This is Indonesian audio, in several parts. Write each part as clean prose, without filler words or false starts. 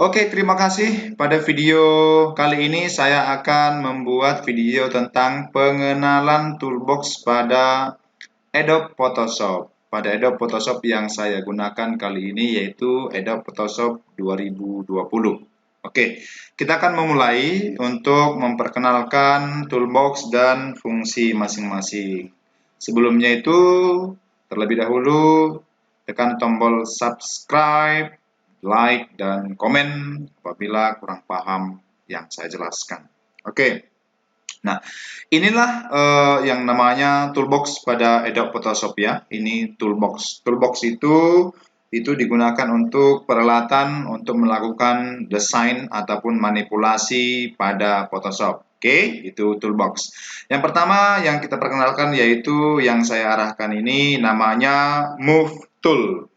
Oke, terima kasih. Pada video kali ini saya akan membuat video tentang pengenalan toolbox pada Adobe Photoshop. Pada Adobe Photoshop yang saya gunakan kali ini yaitu Adobe Photoshop 2020. Oke, kita akan memulai untuk memperkenalkan toolbox dan fungsi masing-masing. Sebelumnya itu, terlebih dahulu tekan tombol subscribe, like, dan komen apabila kurang paham yang saya jelaskan. Oke, nah inilah yang namanya toolbox pada Adobe Photoshop ya. Ini toolbox. Toolbox itu digunakan untuk peralatan untuk melakukan desain ataupun manipulasi pada Photoshop. Oke, itu toolbox. Yang pertama yang kita perkenalkan yaitu yang saya arahkan ini namanya Move Tool.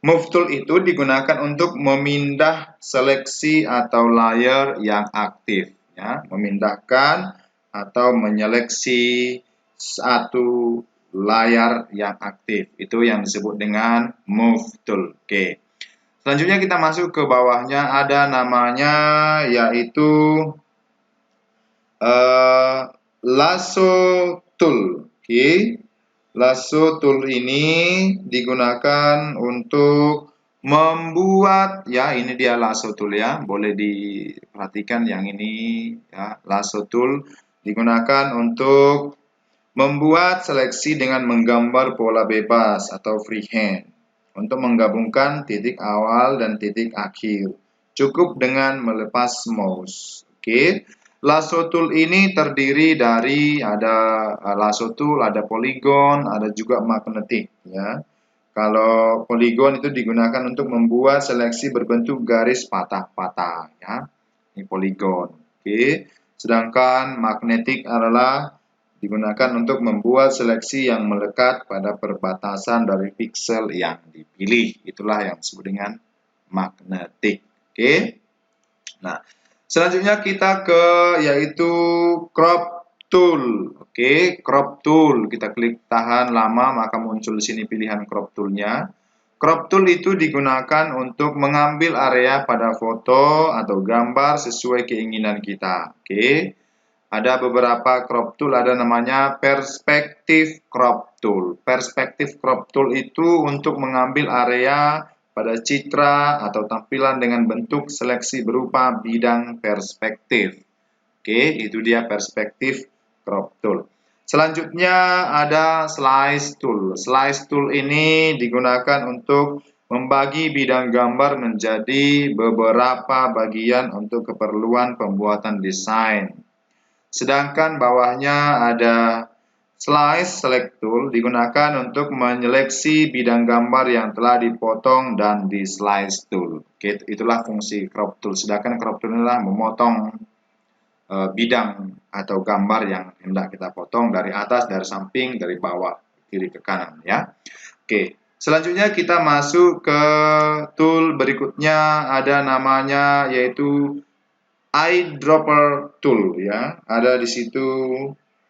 Move Tool itu digunakan untuk memindah seleksi atau layer yang aktif, ya, memindahkan atau menyeleksi satu layar yang aktif. Itu yang disebut dengan Move Tool. Oke. Selanjutnya kita masuk ke bawahnya ada namanya yaitu Lasso Tool. Oke. Lasso tool ini digunakan untuk membuat, ya ini dia lasso tool ya, boleh diperhatikan yang ini ya, lasso tool digunakan untuk membuat seleksi dengan menggambar pola bebas atau freehand untuk menggabungkan titik awal dan titik akhir. Cukup dengan melepas mouse. Oke. Lasso tool ini terdiri dari ada lasso tool, ada polygon, ada juga magnetic ya. Kalau polygon itu digunakan untuk membuat seleksi berbentuk garis patah-patah ya. Ini polygon. Oke. Sedangkan magnetic adalah digunakan untuk membuat seleksi yang melekat pada perbatasan dari piksel yang dipilih. Itulah yang disebut dengan magnetic. Oke. Nah, selanjutnya kita ke yaitu crop tool. Oke, crop tool. Kita klik tahan lama maka muncul di sini pilihan crop toolnya. Crop tool itu digunakan untuk mengambil area pada foto atau gambar sesuai keinginan kita. Oke. Ada beberapa crop tool, ada namanya perspektif crop tool. Perspektif crop tool itu untuk mengambil area pada citra atau tampilan dengan bentuk seleksi berupa bidang perspektif. Oke, itu dia perspektif crop tool. Selanjutnya ada slice tool. Slice tool ini digunakan untuk membagi bidang gambar menjadi beberapa bagian untuk keperluan pembuatan desain. Sedangkan bawahnya ada slice select tool digunakan untuk menyeleksi bidang gambar yang telah dipotong dan di slice tool. Oke, itulah fungsi crop tool. Sedangkan crop tool adalah memotong bidang atau gambar yang hendak kita potong dari atas, dari samping, dari bawah, kiri ke kanan ya. Oke, selanjutnya kita masuk ke tool berikutnya ada namanya yaitu eyedropper tool ya. Ada di situ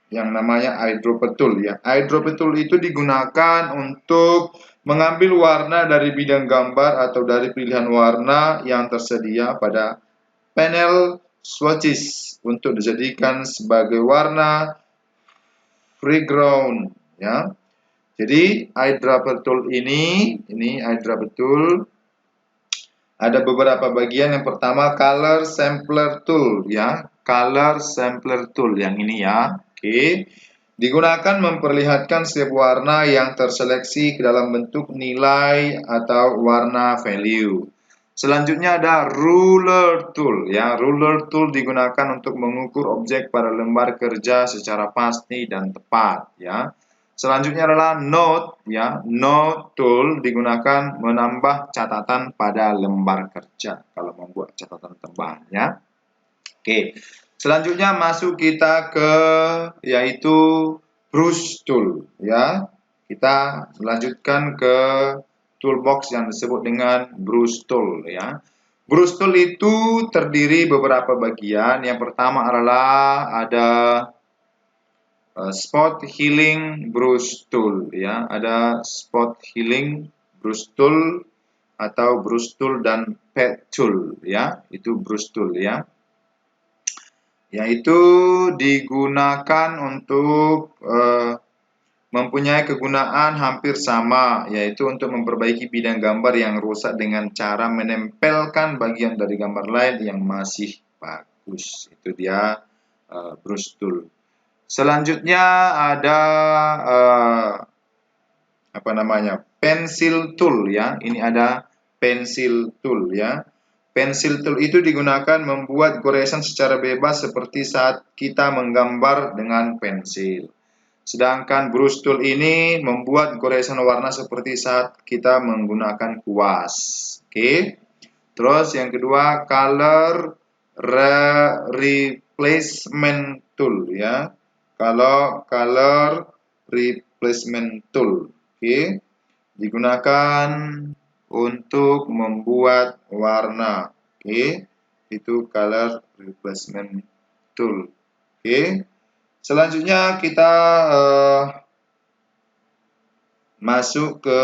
yang namanya eyedropper tool ya. Eyedropper tool itu digunakan untuk mengambil warna dari bidang gambar atau dari pilihan warna yang tersedia pada panel swatches untuk dijadikan sebagai warna foreground ya. Jadi eyedropper tool ini eyedropper tool ada beberapa bagian. Yang pertama color sampler tool ya, color sampler tool yang ini ya. Oke. Digunakan memperlihatkan setiap warna yang terseleksi ke dalam bentuk nilai atau warna value. Selanjutnya ada ruler tool ya. Ruler tool digunakan untuk mengukur objek pada lembar kerja secara pasti dan tepat ya. Selanjutnya adalah note ya. Note tool digunakan menambah catatan pada lembar kerja kalau membuat catatan tambahan ya. Oke. Selanjutnya masuk kita ke yaitu brush tool ya. Kita lanjutkan ke toolbox yang disebut dengan brush tool ya. Brush tool itu terdiri beberapa bagian. Yang pertama adalah ada spot healing brush tool ya, ada spot healing brush tool. atau brush tool dan pad tool ya, itu brush tool ya. Yaitu digunakan untuk mempunyai kegunaan hampir sama, yaitu untuk memperbaiki bidang gambar yang rusak dengan cara menempelkan bagian dari gambar lain yang masih bagus. Itu dia brush tool. Selanjutnya ada apa namanya, pensil tool ya. Ini ada pensil tool ya. Pensil tool itu digunakan membuat goresan secara bebas seperti saat kita menggambar dengan pensil. Sedangkan brush tool ini membuat goresan warna seperti saat kita menggunakan kuas. Oke. Terus yang kedua, color replacement tool ya. Kalau color replacement tool, oke, digunakan untuk membuat warna. Oke, itu color replacement tool. Oke. Selanjutnya kita masuk ke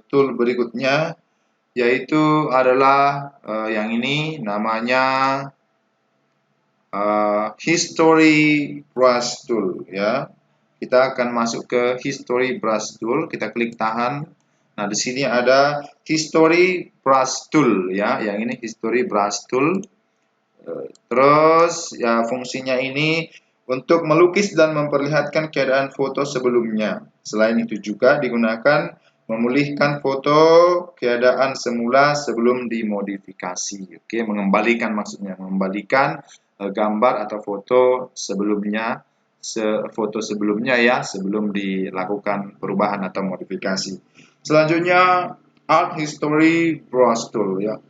tool berikutnya, yaitu adalah yang ini namanya history brush tool ya. Kita akan masuk ke history brush tool, kita klik tahan. Nah, di sini ada history brush tool ya, yang ini history brush tool. Terus ya fungsinya ini untuk melukis dan memperlihatkan keadaan foto sebelumnya. Selain itu juga digunakan memulihkan foto keadaan semula sebelum dimodifikasi. Oke, mengembalikan maksudnya, mengembalikan gambar atau foto sebelumnya, foto sebelumnya ya, sebelum dilakukan perubahan atau modifikasi. Selanjutnya art history brush tool ya.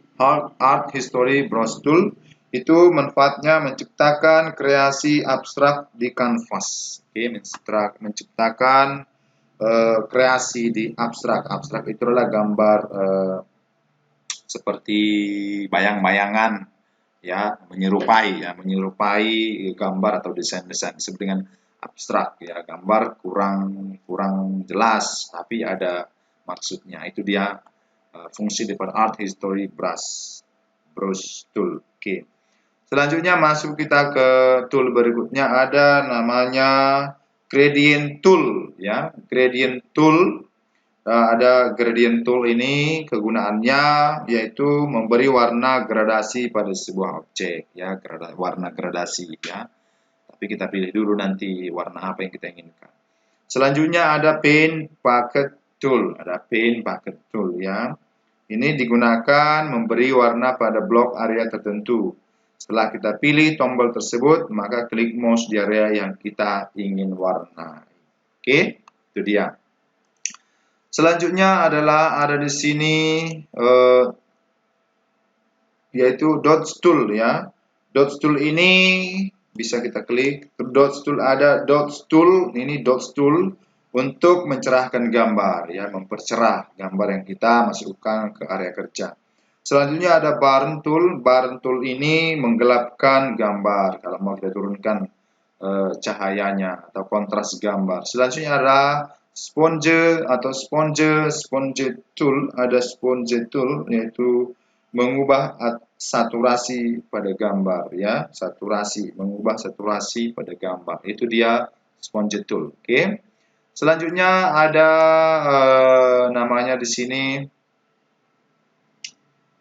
Art history brush tool itu manfaatnya menciptakan kreasi abstrak di kanvas. Oke, menciptakan kreasi di abstrak. Abstrak itu adalah gambar seperti bayang-bayangan ya, menyerupai gambar atau desain-desain disebut dengan abstrak ya. Gambar kurang jelas tapi ada maksudnya. Itu dia fungsi daripada art history brush tool. Oke. Selanjutnya masuk kita ke tool berikutnya, ada namanya gradient tool ya. Gradient tool, ada gradient tool ini kegunaannya yaitu memberi warna gradasi pada sebuah objek ya, warna gradasi ya. Tapi kita pilih dulu nanti warna apa yang kita inginkan. Selanjutnya ada paint bucket tool, ya. Ini digunakan memberi warna pada blok area tertentu. Setelah kita pilih tombol tersebut, maka klik mouse di area yang kita ingin warnai. Oke, itu dia. Selanjutnya adalah ada di sini yaitu dots tool ya. Dots tool ini bisa kita klik. Dots tool ada dots tool, ini dots tool untuk mencerahkan gambar ya, mempercerah gambar yang kita masukkan ke area kerja. Selanjutnya ada burn tool. Burn tool ini menggelapkan gambar kalau mau kita turunkan cahayanya atau kontras gambar. Selanjutnya ada sponge atau sponge tool. Ada sponge tool yaitu mengubah saturasi pada gambar ya, mengubah saturasi pada gambar. Itu dia sponge tool. Oke. Selanjutnya ada namanya di sini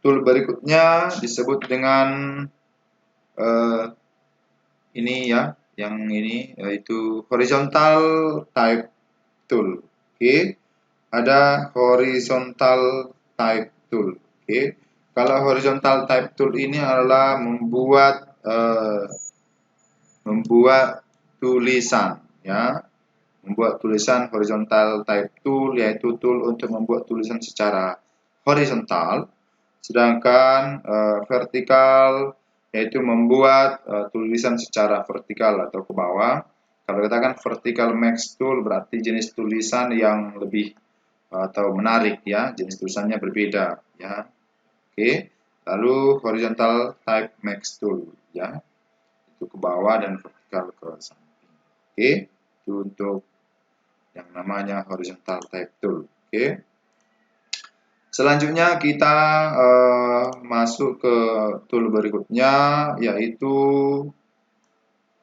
tool berikutnya disebut dengan ini ya, yang ini yaitu horizontal type tool. Oke. Ada horizontal type tool. Oke. Kalau horizontal type tool ini adalah membuat tulisan ya. Membuat tulisan horizontal type tool yaitu tool untuk membuat tulisan secara horizontal. Sedangkan vertikal yaitu membuat tulisan secara vertikal atau ke bawah. Kalau katakan vertical max tool berarti jenis tulisan yang lebih atau menarik ya, jenis tulisannya berbeda ya. Oke. Lalu horizontal type max tool ya. Itu ke bawah dan vertikal ke samping. Oke. Itu untuk yang namanya horizontal type tool. Oke. Selanjutnya kita masuk ke tool berikutnya, yaitu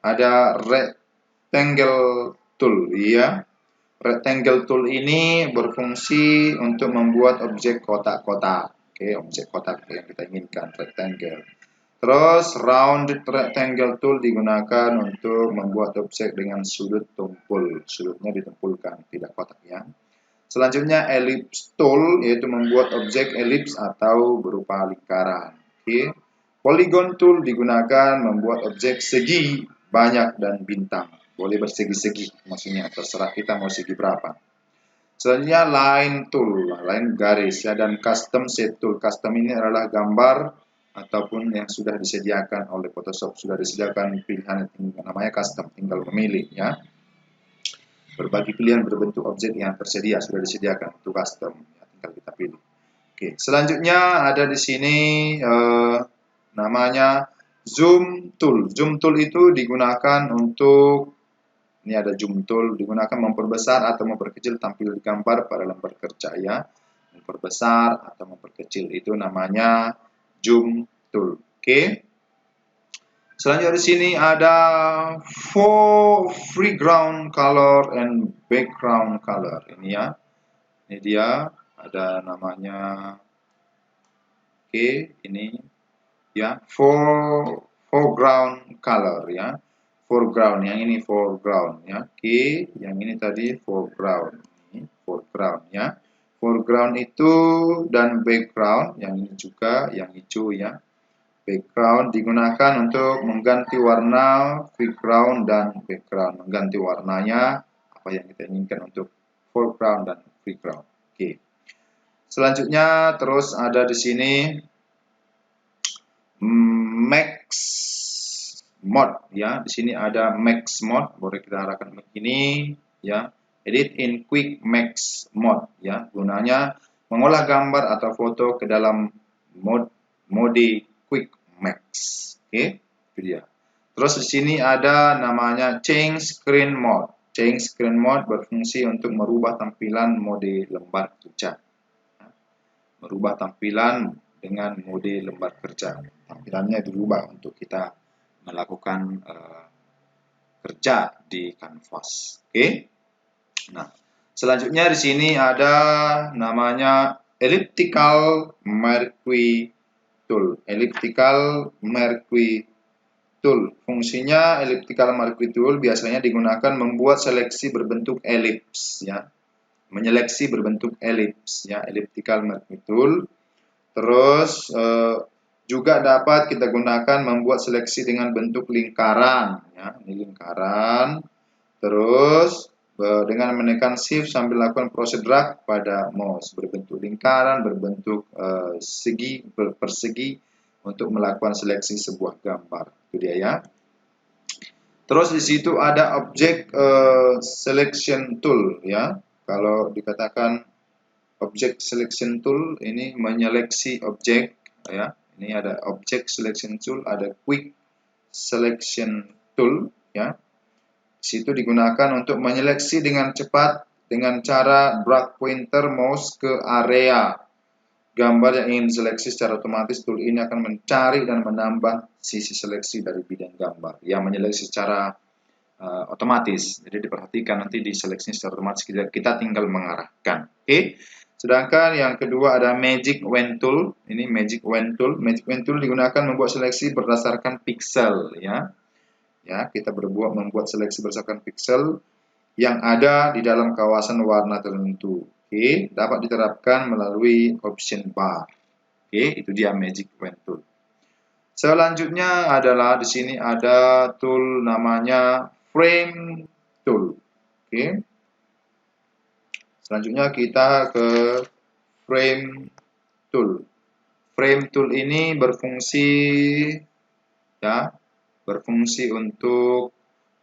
ada rectangle tool, ya. Rectangle tool ini berfungsi untuk membuat objek kotak-kotak. Oke, objek kotak yang kita inginkan, rectangle. Terus rounded rectangle tool digunakan untuk membuat objek dengan sudut tumpul. Sudutnya ditumpulkan, tidak kotak, ya. Selanjutnya ellipse tool, yaitu membuat objek elips atau berupa lingkaran. Oke. Polygon tool digunakan membuat objek segi, banyak, dan bintang. Boleh bersegi-segi, maksudnya terserah kita mau segi berapa. Selanjutnya line tool, line garis, ya, dan custom shape tool. Custom ini adalah gambar ataupun yang sudah disediakan oleh Photoshop, sudah disediakan pilihan namanya custom, tinggal memilih, ya. Berbagai pilihan berbentuk objek yang tersedia sudah disediakan untuk custom, ya, tinggal kita pilih. Oke, selanjutnya ada di sini namanya zoom tool. Zoom tool itu digunakan untuk, ini ada zoom tool, digunakan memperbesar atau memperkecil tampilan gambar pada lembar kerja, ya. Memperbesar atau memperkecil itu namanya zoom tool. Oke. Selanjutnya di sini ada foreground color and background color. Ini, ya. Ini dia, ada namanya. Oke, ini, ya, foreground color, ya. Foreground, yang ini foreground, ya. Oke, yang ini tadi foreground. Ini foreground, ya. Foreground itu dan background, yang ini juga yang hijau, ya. Background digunakan untuk mengganti warna foreground dan background, mengganti warnanya apa yang kita inginkan untuk foreground dan background. Oke. Selanjutnya terus ada di sini max mode, ya. Di sini ada max mode, boleh kita arahkan begini, ya. Edit in quick max mode, ya. Gunanya mengolah gambar atau foto ke dalam mode quick max. Oke, itu dia. Terus di sini ada namanya change screen mode. Change screen mode berfungsi untuk merubah tampilan mode lembar kerja. Merubah tampilan dengan mode lembar kerja. Tampilannya dirubah untuk kita melakukan kerja di kanvas. Oke. Nah, selanjutnya di sini ada namanya elliptical mercury tool. Elliptical mercury tool. Fungsinya elliptical mercury tool biasanya digunakan membuat seleksi berbentuk elips, ya. Menyeleksi berbentuk elips, ya, elliptical mercury tool. Terus juga dapat kita gunakan membuat seleksi dengan bentuk lingkaran, ya. Ini lingkaran. Terus dengan menekan shift sambil lakukan proses drag pada mouse, berbentuk lingkaran, berbentuk segi, persegi, untuk melakukan seleksi sebuah gambar. Itu dia, ya. Terus di situ ada object selection tool, ya. Kalau dikatakan object selection tool, ini menyeleksi objek, ya. Ini ada object selection tool, ada quick selection tool, ya. Situ digunakan untuk menyeleksi dengan cepat dengan cara drag pointer mouse ke area gambar yang ingin diseleksi secara otomatis. Tool ini akan mencari dan menambah sisi seleksi dari bidang gambar yang menyeleksi secara otomatis. Jadi diperhatikan nanti diseleksi secara otomatis, kita tinggal mengarahkan. Oke. Sedangkan yang kedua ada magic wand tool. Ini magic wand tool. Magic wand tool digunakan membuat seleksi berdasarkan pixel, ya. Ya, kita membuat seleksi berdasarkan pixel yang ada di dalam kawasan warna tertentu. Oke, dapat diterapkan melalui option bar. Oke, itu dia magic wand tool. Selanjutnya adalah di sini ada tool namanya frame tool. Oke. Selanjutnya kita ke frame tool. Frame tool ini berfungsi, ya, berfungsi untuk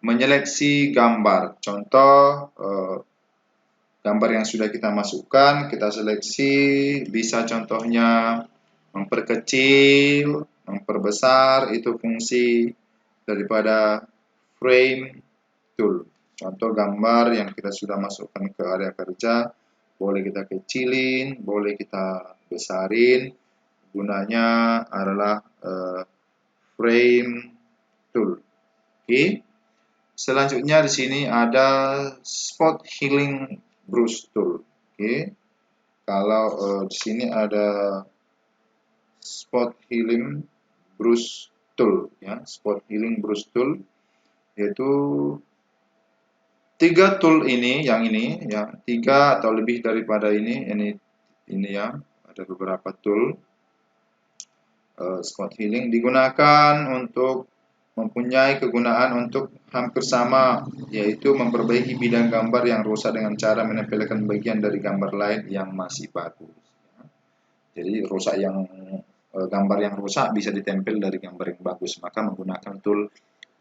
menyeleksi gambar. Contoh gambar yang sudah kita masukkan, kita seleksi, bisa contohnya memperkecil, memperbesar, itu fungsi daripada frame tool. Contoh gambar yang kita sudah masukkan ke area kerja, boleh kita kecilin, boleh kita besarin. Gunanya adalah frame tool. Oke. Selanjutnya di sini ada spot healing brush tool. Oke. Kalau di sini ada spot healing brush tool ya, spot healing brush tool yaitu 3 tool ini, yang ini ya, 3 atau lebih daripada ini ya, ada beberapa tool. Spot healing digunakan untuk mempunyai kegunaan untuk hampir sama, yaitu memperbaiki bidang gambar yang rusak dengan cara menempelkan bagian dari gambar lain yang masih bagus. Jadi gambar yang rusak bisa ditempel dari gambar yang bagus, maka menggunakan tool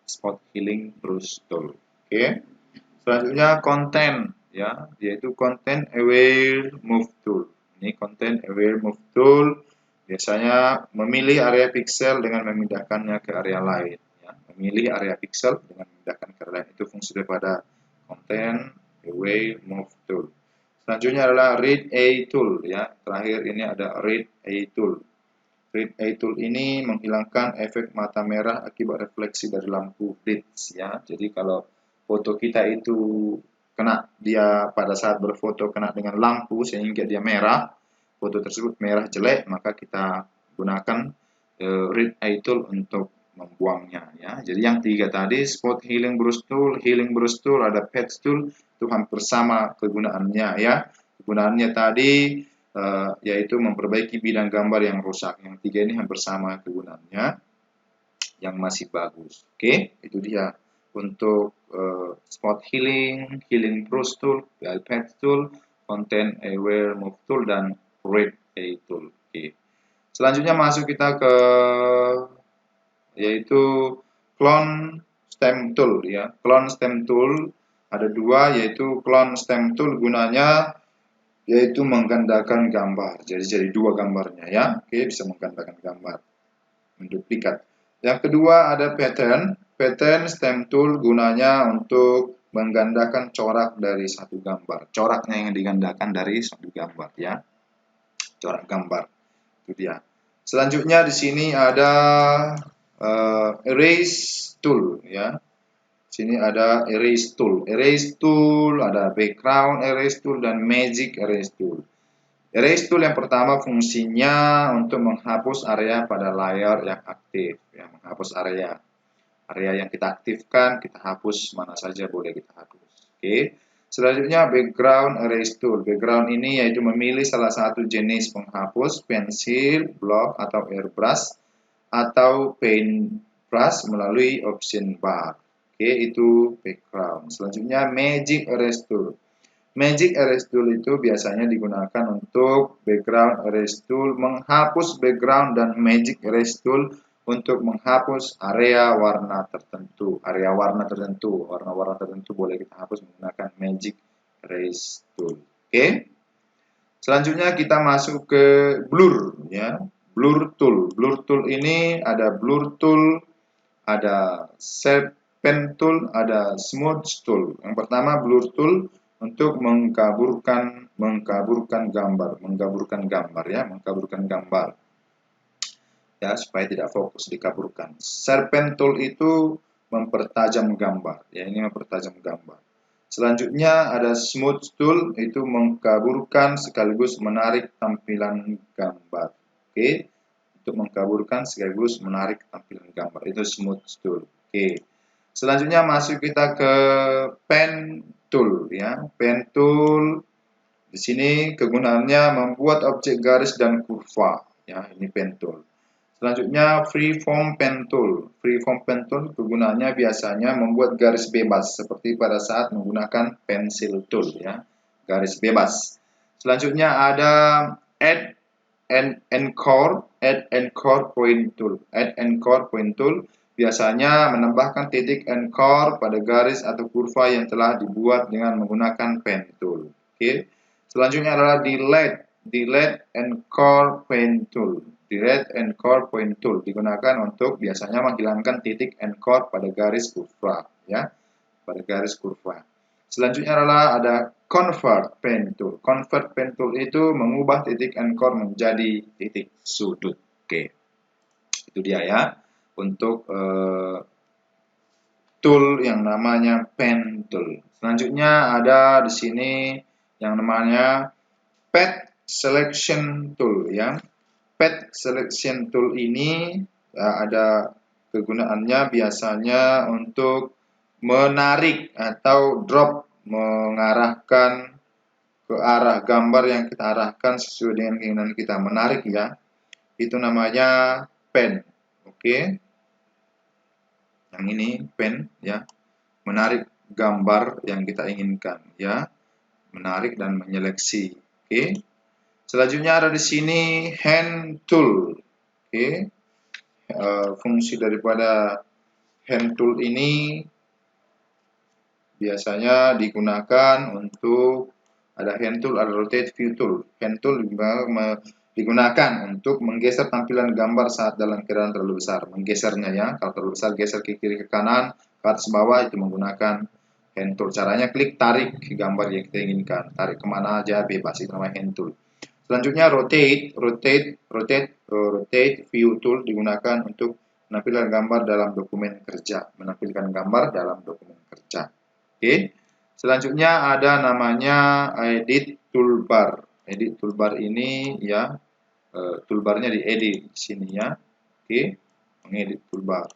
spot healing brush tool. Oke. Selanjutnya content ya, yaitu content aware move tool. Ini content aware move tool biasanya memilih area pixel dengan memindahkannya ke area lain ya. Memilih area pixel dengan memindahkan ke area lain, itu fungsi daripada content aware move tool. Selanjutnya adalah read A tool ya. Terakhir ini ada read A tool. Read A tool ini menghilangkan efek mata merah akibat refleksi dari lampu blitz ya. Jadi kalau foto kita itu dia pada saat berfoto kena dengan lampu sehingga dia merah, foto tersebut merah jelek, maka kita gunakan read A tool untuk membuangnya ya. Jadi yang 3 tadi, spot healing brush tool, ada patch tool, itu hampir sama kegunaannya ya. Kegunaannya tadi yaitu memperbaiki bidang gambar yang rusak. Yang 3 ini hampir sama kegunaannya, yang masih bagus. Oke, itu dia untuk spot healing brush tool, patch tool, content aware move tool, dan read A tool. Oke. Selanjutnya masuk kita ke yaitu clone stem tool ya. Clone stem tool ada 2, yaitu clone stem tool gunanya yaitu menggandakan gambar. Jadi 2 gambarnya ya. Oke, bisa menggandakan gambar, menduplikat. Yang kedua ada pattern stem tool gunanya untuk menggandakan corak dari satu gambar. Coraknya yang digandakan dari satu gambar ya. Corak gambar. Itu dia. Selanjutnya di sini ada erase tool ya. Sini ada erase tool. Erase tool, ada background erase tool dan magic erase tool. Erase tool yang pertama fungsinya untuk menghapus area pada layar yang aktif, ya, menghapus area yang kita aktifkan, kita hapus, mana saja boleh kita hapus. Oke. Selanjutnya background erase tool. Background ini yaitu memilih salah satu jenis penghapus, pensil, block atau airbrush atau paintbrush melalui option bar. Oke, itu background. Selanjutnya magic erase tool. Magic erase tool itu biasanya digunakan untuk background erase tool menghapus background, dan magic erase tool untuk menghapus area warna tertentu. Warna-warna tertentu boleh kita hapus menggunakan magic erase tool. Oke. Selanjutnya kita masuk ke blur ya. Blur tool. Blur tool ini ada blur tool, ada sharpen tool, ada smooth tool. Yang pertama blur tool untuk mengkaburkan gambar ya, supaya tidak fokus, dikaburkan. Sharpen tool itu mempertajam gambar ya, ini mempertajam gambar. Selanjutnya ada smooth tool, itu mengkaburkan sekaligus menarik tampilan gambar. Oke, untuk mengkaburkan sekaligus menarik tampilan gambar, itu smooth tool. Oke. Selanjutnya masuk kita ke pen tool ya. Pen tool di sini kegunaannya membuat objek garis dan kurva ya, ini pen tool. Selanjutnya freeform pen tool. Freeform pen tool kegunaannya biasanya membuat garis bebas seperti pada saat menggunakan pensil tool ya, garis bebas. Selanjutnya ada add anchor point tool. Add anchor point tool biasanya menambahkan titik anchor pada garis atau kurva yang telah dibuat dengan menggunakan pen tool. Oke. Selanjutnya adalah delete anchor point tool. Delete anchor point tool digunakan untuk biasanya menghilangkan titik anchor pada garis kurva ya, pada garis kurva. Selanjutnya adalah ada convert pen tool. Convert pen tool itu mengubah titik anchor menjadi titik sudut. Oke, itu dia ya untuk tool yang namanya pen tool. Selanjutnya ada di sini yang namanya pad selection tool ya. Pad selection tool ini ya, ada kegunaannya biasanya untuk menarik atau drop, mengarahkan ke arah gambar yang kita arahkan sesuai dengan keinginan kita, menarik ya. Itu namanya pen. Oke. Yang ini pen ya, menarik gambar yang kita inginkan ya, menarik dan menyeleksi. Oke. Selanjutnya ada di sini hand tool. Oke. Fungsi daripada hand tool ini biasanya digunakan untuk ada hand tool, ada rotate view tool. Hand tool digunakan untuk menggeser tampilan gambar saat dalam keadaan terlalu besar. Menggesernya ya, kalau terlalu besar geser ke kiri ke kanan, ke atas bawah, itu menggunakan hand tool. Caranya klik tarik gambar yang kita inginkan. Tarik kemana aja bebas, itu namanya hand tool. Selanjutnya rotate view tool digunakan untuk menampilkan gambar dalam dokumen kerja. Menampilkan gambar dalam dokumen kerja. Oke. Selanjutnya ada namanya edit toolbar. Edit toolbar ini ya, toolbarnya diedit di sini ya. Oke. Mengedit toolbar.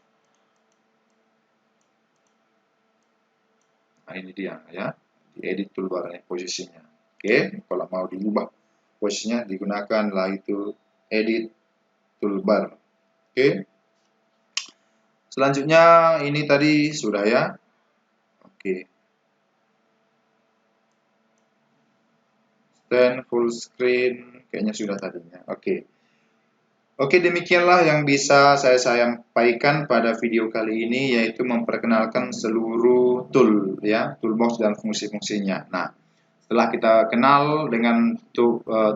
Nah, ini dia ya. Diedit toolbarnya posisinya. Oke. Kalau mau diubah posisinya digunakanlah itu edit toolbar. Oke. Selanjutnya ini tadi sudah ya. Oke. Stand full screen kayaknya sudah tadinya. Oke. Oke, demikianlah yang bisa saya sampaikan pada video kali ini, yaitu memperkenalkan seluruh tool ya, toolbox dan fungsi-fungsinya. Nah, setelah kita kenal dengan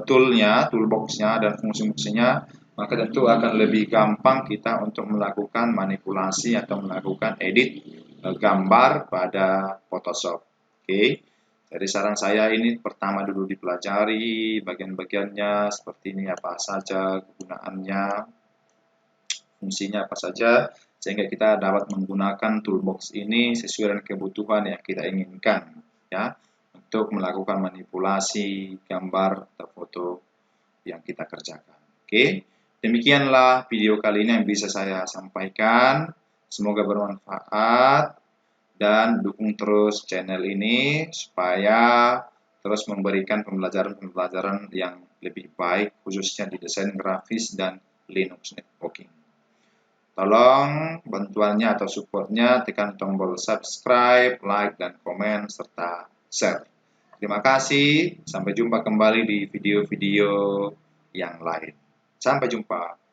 toolnya, toolboxnya dan fungsi-fungsinya, maka tentu akan lebih gampang kita untuk melakukan manipulasi atau melakukan edit gambar pada Photoshop. Oke. Jadi saran saya ini pertama dulu dipelajari bagian-bagiannya seperti ini apa saja, kegunaannya, fungsinya apa saja, sehingga kita dapat menggunakan toolbox ini sesuai dengan kebutuhan yang kita inginkan ya, untuk melakukan manipulasi gambar atau foto yang kita kerjakan. Oke, demikianlah video kali ini yang bisa saya sampaikan. Semoga bermanfaat. Dan dukung terus channel ini supaya terus memberikan pembelajaran-pembelajaran yang lebih baik khususnya di desain grafis dan Linux networking. Tolong bantuannya atau supportnya tekan tombol subscribe, like, dan komen, serta share. Terima kasih, sampai jumpa kembali di video-video yang lain. Sampai jumpa.